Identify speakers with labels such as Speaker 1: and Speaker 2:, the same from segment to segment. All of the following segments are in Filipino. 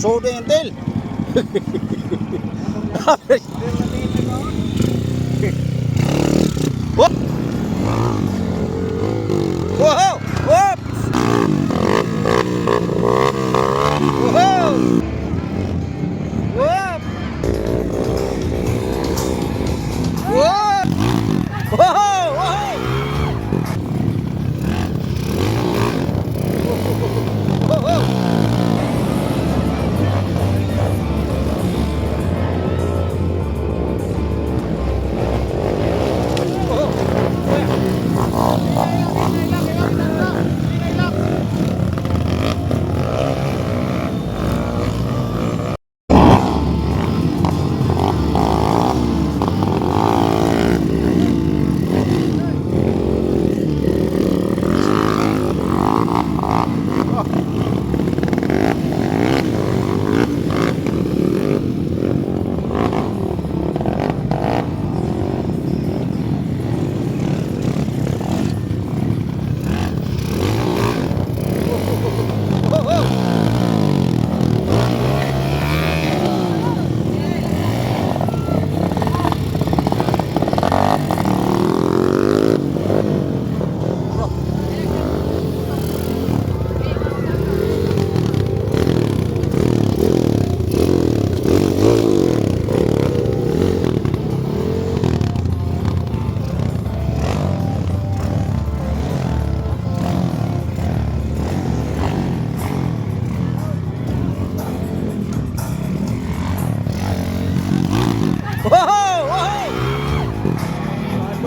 Speaker 1: Soda yung tail. Whoop! Whoa! Whoop! Whoa! Whoop! Whoop! Whoa! Whoa! Whoa!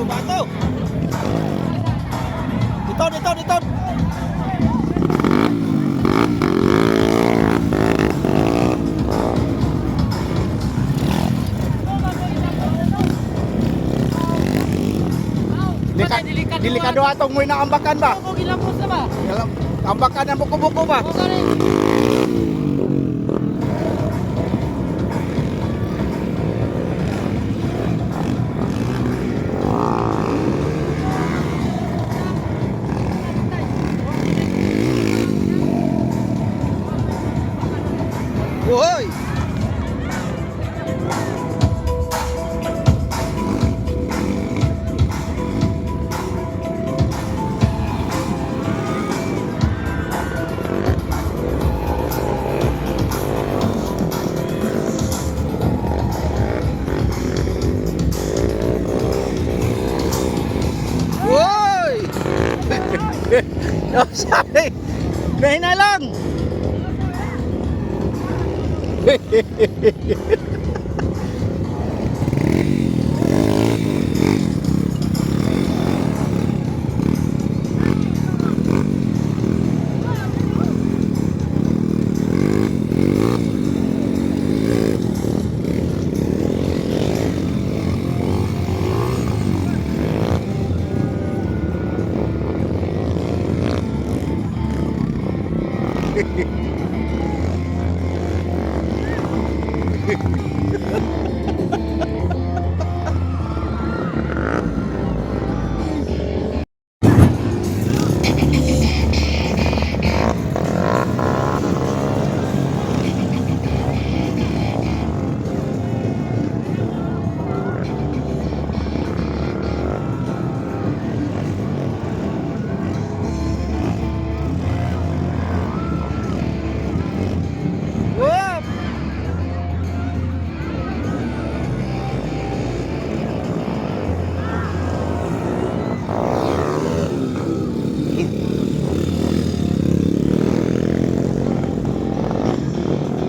Speaker 1: Bato. Dito. Delikado atong mo na ambakan ba?
Speaker 2: Ako gilapos na ba?
Speaker 1: Ambakan na buko-buko ba? Woy! Woy! Oh, sorry. Mahina lang.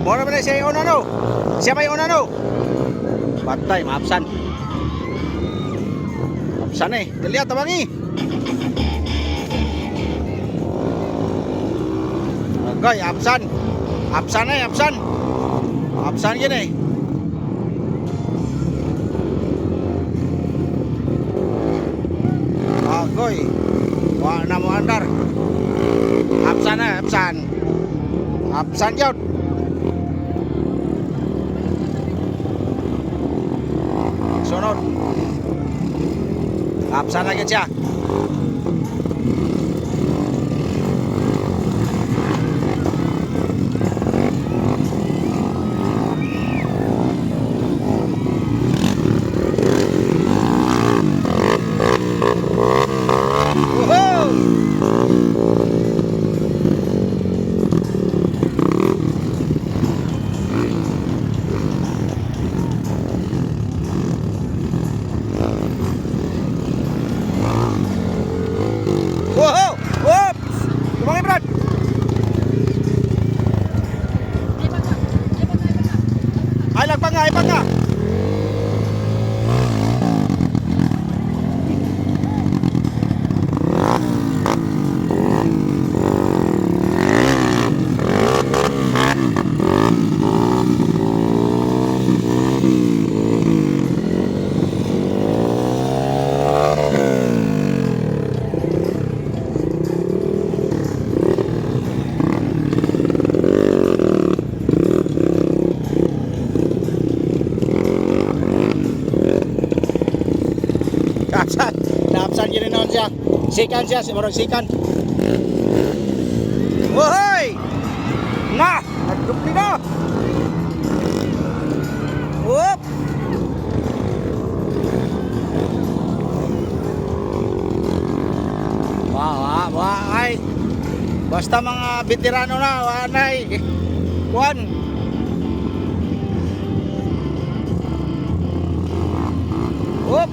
Speaker 1: Mora ba na siya yung unano? Siya ba yung unano? Patay, maapsan. Maapsan eh. Dalihat, tabangi. Agay, apsan. Apsan eh, apsan. Apsan yun eh. Agoy. Wala na mo andar. Apsan eh, apsan. Apsan yun. Sunod. Apsan lagi siya. Sikan siya, si Morag sikan. Woy! Na! Nagdupli na! Whoop! Ay. Basta mga veterano na, wanay. Kuan. Whoop!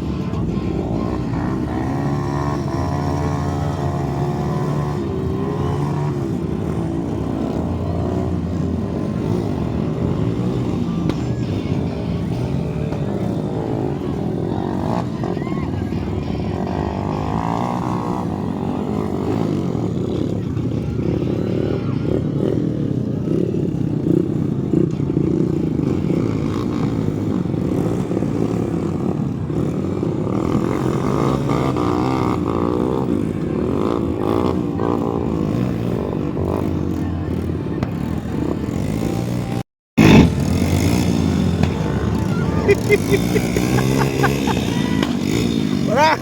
Speaker 1: Wala,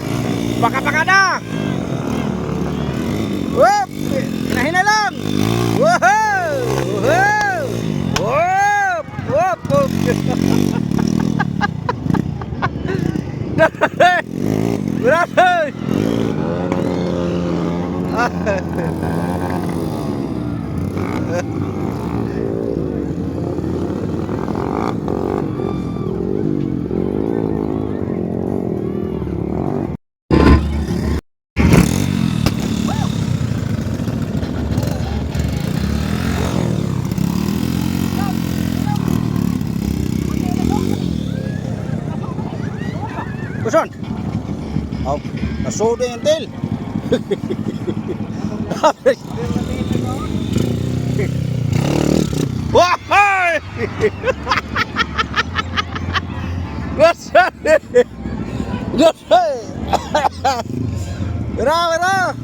Speaker 1: baka na. Whoop, hinahin na lang. Wow, wow, whoop, whoop, whoop. Berapa? Kuson? Oh, nasudo yung tail. Wah! Kuson! Kuson! Berapa?